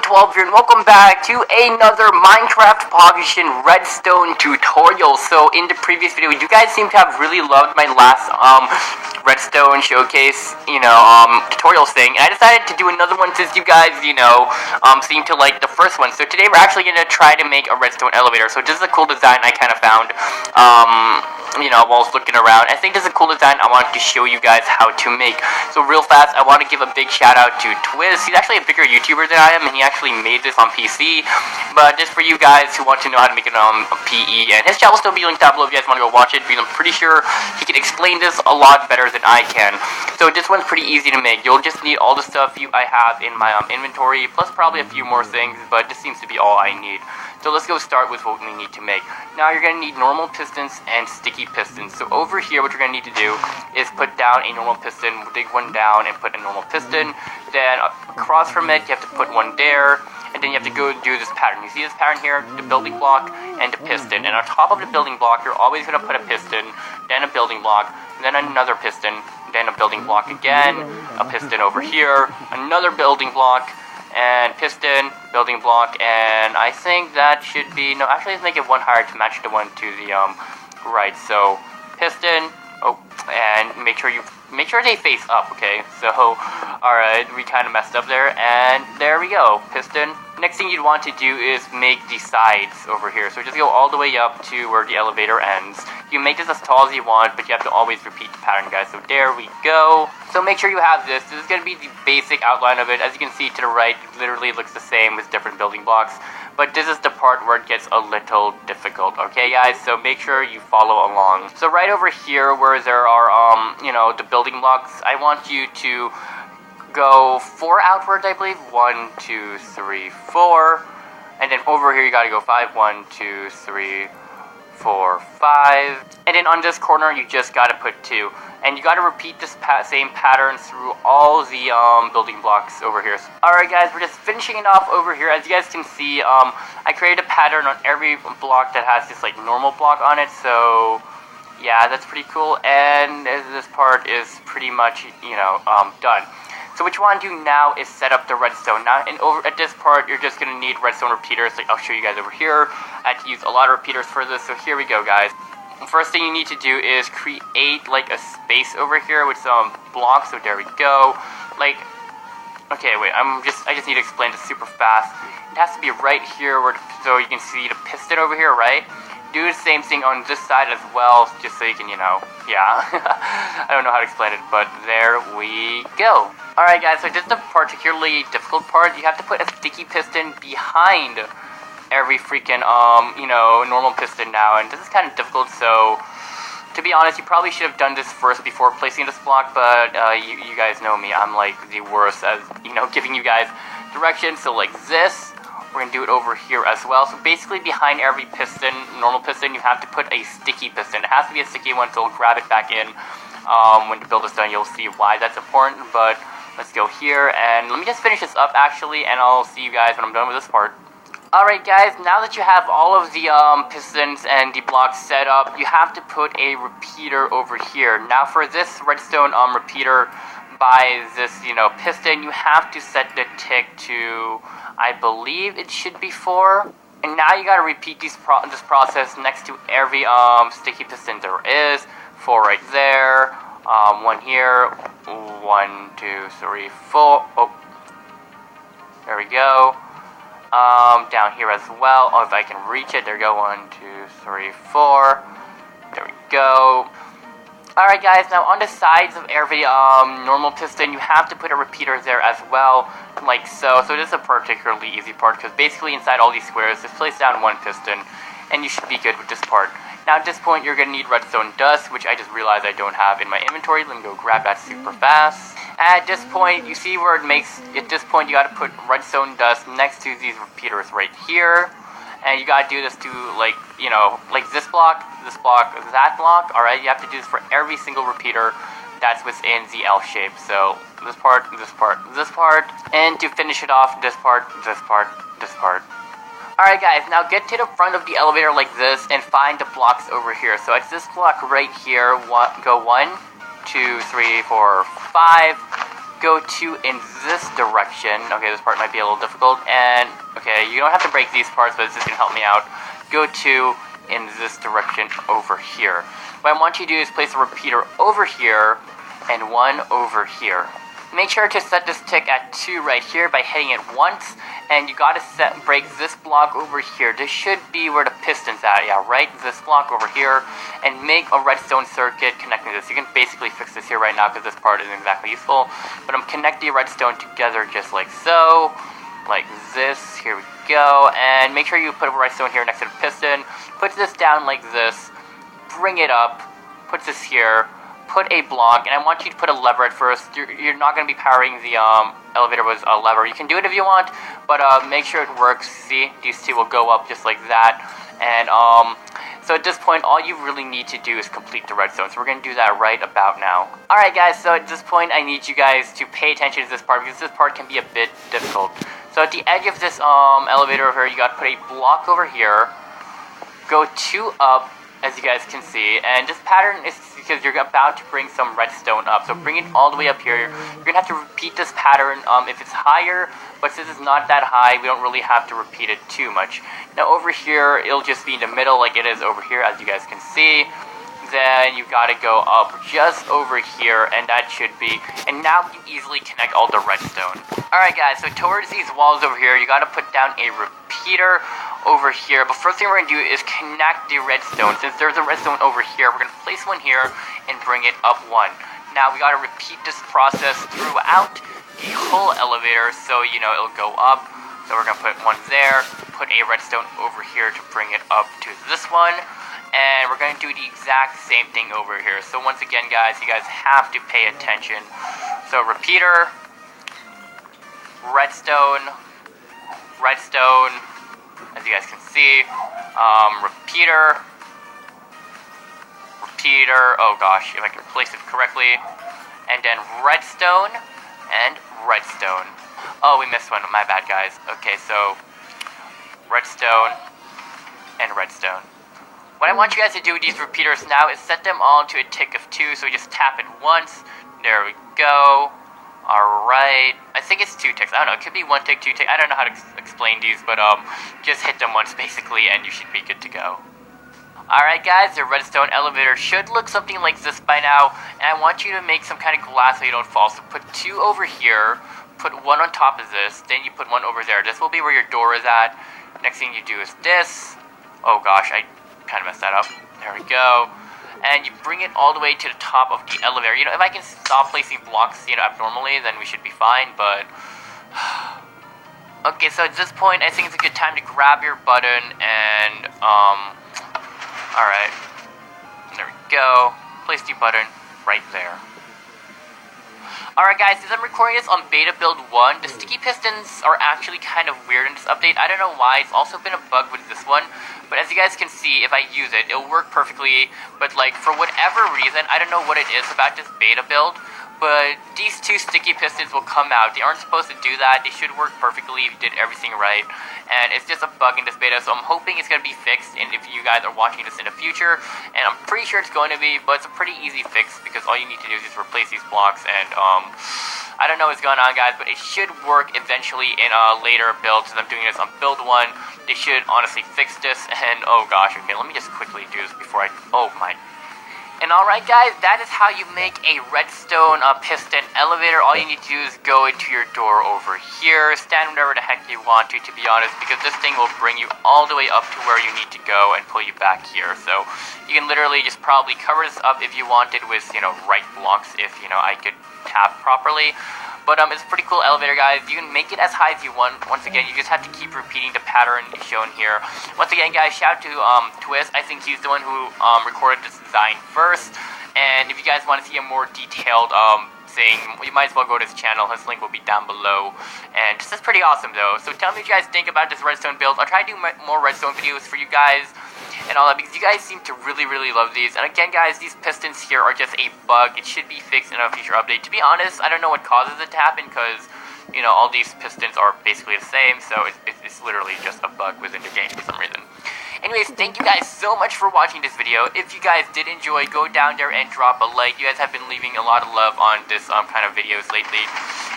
12 here, and welcome back to another Minecraft Poggation Redstone tutorial. So, in the previous video, you guys seem to have really loved my last, Redstone showcase, tutorials thing, and I decided to do another one since you guys, seem to like the first one. So today we're actually gonna try to make a redstone elevator. So this is a cool design I kind of found, while I was looking around. I think this is a cool design I wanted to show you guys how to make. So real fast, I want to give a big shout out to Twiz. He's actually a bigger YouTuber than I am, and he actually made this on PC. But just for you guys who want to know how to make it on PE, and his channel will still be linked down below if you guys want to go watch it, because I'm pretty sure he can explain this a lot better than I can. So this one's pretty easy to make. You'll just need all the stuff I have in my inventory, plus probably a few more things, but this seems to be all I need. So let's go start with what we need to make. Now you're going to need normal pistons and sticky pistons. So over here what you're going to need to do is put down a normal piston, dig one down and put a normal piston. Then across from it you have to put one there, and then you have to go do this pattern. You see this pattern here, the building block and the piston. And on top of the building block you're always going to put a piston, then a building block, then another piston, then a building block again, a piston over here, another building block, and piston, building block, and I think that should be, no, actually let's make it one higher to match the one to the right. So piston, and make sure they face up, okay? So alright, we kind of messed up there, and there we go, piston. Next thing you'd want to do is make the sides over here. So just go all the way up to where the elevator ends. You can make this as tall as you want, but you have to always repeat the pattern, guys. So there we go. So make sure you have this. This is going to be the basic outline of it. As you can see to the right, it literally looks the same with different building blocks. But this is the part where it gets a little difficult, okay guys? So make sure you follow along. So right over here where there are, the building blocks, I want you to go 4 outwards, I believe. 1, 2, 3, 4. And then over here you gotta go 5. 1, 2, 3, 4, 5. And then on this corner you just gotta put 2. And you gotta repeat this same pattern through all the building blocks over here. Alright guys, we're just finishing it off over here. As you guys can see, I created a pattern on every block that has this like normal block on it. So yeah, that's pretty cool. And this part is pretty much, done. So what you want to do now is set up the redstone. Now, at this part, you're just going to need redstone repeaters. Like I'll show you guys over here. I had to use a lot of repeaters for this, so here we go, guys. The first thing you need to do is create like a space over here with some blocks. So there we go. Okay, wait. I just need to explain this super fast. It has to be right here, so you can see the piston over here, right? Do the same thing on this side as well, just so you can, yeah. I don't know how to explain it, but there we go. Alright guys, so this is the particularly difficult part. You have to put a sticky piston behind every freaking, normal piston now, and this is kind of difficult, so to be honest, you probably should have done this first before placing this block, but you guys know me, I'm like the worst at, giving you guys directions. So like this, we're going to do it over here as well. So basically behind every piston, normal piston, you have to put a sticky piston. It has to be a sticky one, so it'll grab it back in. When the build is done, you'll see why that's important, but let's go here, and let me just finish this up actually, and I'll see you guys when I'm done with this part. Alright guys, now that you have all of the pistons and the blocks set up, you have to put a repeater over here. Now for this redstone repeater, by this, piston, you have to set the tick to, I believe it should be 4. And now you gotta repeat this process next to every sticky piston there is. 4 right there, 1 here, 1, 2, 3, 4. Oh, there we go. Down here as well. Oh, if I can reach it, there we go. 1, 2, 3, 4. There we go. Alright guys, now on the sides of every normal piston, you have to put a repeater there as well, like so. So this is a particularly easy part, because basically inside all these squares, just place down 1 piston, and you should be good with this part. Now at this point, you're going to need redstone dust, which I just realized I don't have in my inventory. Let me go grab that super fast. At this point, you see where at this point, you got to put redstone dust next to these repeaters right here. And you gotta do this to, like this block, that block. Alright, you have to do this for every single repeater that's within the L shape. So, this part, this part, this part. And to finish it off, this part, this part, this part. Alright guys, now get to the front of the elevator like this and find the blocks over here. So, it's this block right here. Go 1, 2, 3, 4, 5. go to in this direction. Okay, this part might be a little difficult, and okay, you don't have to break these parts, but this is gonna help me out. Go to in this direction over here. What I want you to do is place a repeater over here and one over here. Make sure to set this tick at 2 right here by hitting it once, and you gotta break this block over here. This should be where the piston's at, yeah, right? This block over here, and make a redstone circuit connecting this. You can basically fix this here right now because this part isn't exactly useful, but I'm connecting redstone together just like so, like this. Here we go, and make sure you put a redstone here next to the piston. Put this down like this, bring it up, put this here, put a block, and I want you to put a lever at first. You're not going to be powering the elevator with a lever. You can do it if you want, but make sure it works. See, these two will go up just like that. And so at this point, all you really need to do is complete the redstone. So we're going to do that right about now. Alright guys, so at this point, I need you guys to pay attention to this part because this part can be a bit difficult. So at the edge of this elevator over here, you got to put a block over here. Go 2 up, as you guys can see, and this pattern is because you're about to bring some redstone up, so bring it all the way up here. You're gonna have to repeat this pattern if it's higher, but since it's not that high, we don't really have to repeat it too much. Now over here, it'll just be in the middle like it is over here, as you guys can see. Then you gotta go up just over here, and that should be, and now we can easily connect all the redstone. Alright guys, so towards these walls over here, you gotta put down a repeater over here, but first thing we're gonna do is connect the redstone. Since there's a redstone over here, we're gonna place one here and bring it up 1. Now we gotta repeat this process throughout the whole elevator, so you know it'll go up. So we're gonna put one there, put a redstone over here to bring it up to this one, and we're going to do the exact same thing over here. So once again guys, you guys have to pay attention. So repeater, redstone, redstone, as you guys can see, repeater, repeater, oh gosh, if I can place it correctly, and then redstone, and redstone. Oh, we missed one, my bad guys. Okay, so redstone, and redstone. What I want you guys to do with these repeaters now is set them all to a tick of 2, so just tap it once. There we go. Alright. I think it's 2 ticks. I don't know, it could be 1 tick, 2 tick. I don't know how to explain these, but just hit them once basically and you should be good to go. Alright guys, the redstone elevator should look something like this by now, and I want you to make some kind of glass so you don't fall. So put 2 over here, put 1 on top of this, then you put 1 over there. This will be where your door is at. Next thing you do is this. Oh gosh, I kind of messed that up. There we go. And you bring it all the way to the top of the elevator. You know, if I can stop placing blocks, you know, abnormally, then we should be fine, but okay, so at this point, I think it's a good time to grab your button and alright. There we go. Place the button right there. Alright guys, since I'm recording this on beta build 1, the sticky pistons are actually kind of weird in this update. I don't know why, it's also been a bug with this one, but as you guys can see, if I use it, it'll work perfectly, but like, for whatever reason, I don't know what it is about this beta build, but these 2 sticky pistons will come out. They aren't supposed to do that. They should work perfectly if you did everything right, and it's just a bug in this beta, so I'm hoping it's going to be fixed, and if you guys are watching this in the future, and I'm pretty sure it's going to be, but it's a pretty easy fix, because all you need to do is just replace these blocks, and I don't know what's going on guys, but it should work eventually in a later build. Since I'm doing this on build 1, they should honestly fix this, and oh gosh, okay, let me just quickly do this before I, oh my. And alright guys, that is how you make a redstone piston elevator. All you need to do is go into your door over here, stand wherever the heck you want to be honest, because this thing will bring you all the way up to where you need to go and pull you back here. So you can literally just probably cover this up if you wanted with, you know, right blocks if, you know, I could tap properly. But it's a pretty cool elevator guys. You can make it as high as you want. Once again, you just have to keep repeating the pattern shown here. Once again guys, shout out to Twist. I think he's the one who recorded this design first. And if you guys want to see a more detailed thing, you might as well go to his channel. His link will be down below. And this is pretty awesome though. So tell me what you guys think about this redstone build. I'll try to do more redstone videos for you guys and all that, because you guys seem to really love these. And again guys, these pistons here are just a bug. It should be fixed in a future update. To be honest, I don't know what causes it to happen, because you know, all these pistons are basically the same, so it's literally just a bug within the game for some reason. Anyways, thank you guys so much for watching this video. If you guys did enjoy, go down there and drop a like. You guys have been leaving a lot of love on this kind of videos lately,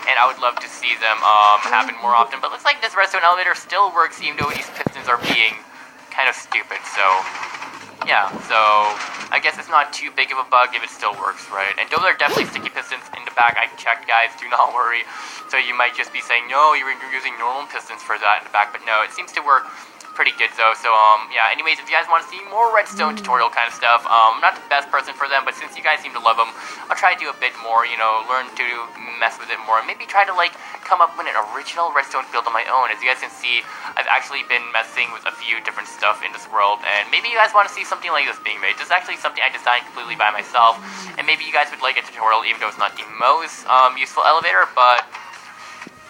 and I would love to see them happen more often. But looks like this redstone elevator still works, even though these pistons are being kind of stupid. So yeah, so I guess it's not too big of a bug if it still works, right? And those are definitely sticky pistons in the back. I checked, guys, do not worry. So you might just be saying, no, you're using normal pistons for that in the back, but no, it seems to work pretty good though. So yeah, anyways, if you guys want to see more redstone tutorial kind of stuff, I'm not the best person for them, but since you guys seem to love them, I'll try to do a bit more, you know, learn to mess with it more, and maybe try to like come up with an original redstone build on my own. As you guys can see, I've actually been messing with a few different stuff in this world, and maybe you guys want to see something like this being made. This is actually something I designed completely by myself, and maybe you guys would like a tutorial, even though it's not the most useful elevator, but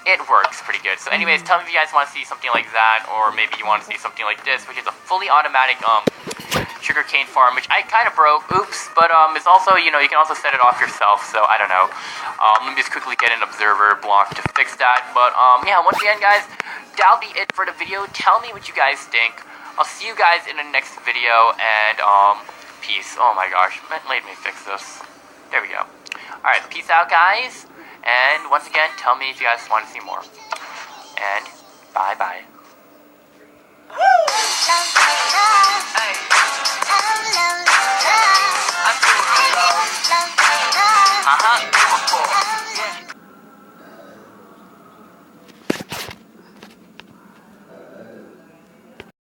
it works pretty good. So anyways, tell me if you guys want to see something like that, or maybe you want to see something like this, which is a fully automatic sugarcane farm, which I kind of broke, oops, but it's also, you know, you can also set it off yourself, so I don't know. Let me just quickly get an observer block to fix that, but yeah, once again, guys, that'll be it for the video. Tell me what you guys think. I'll see you guys in the next video, and peace. Oh my gosh, let me fix this. There we go. Alright, peace out, guys. And once again, tell me if you guys want to see more. And bye-bye.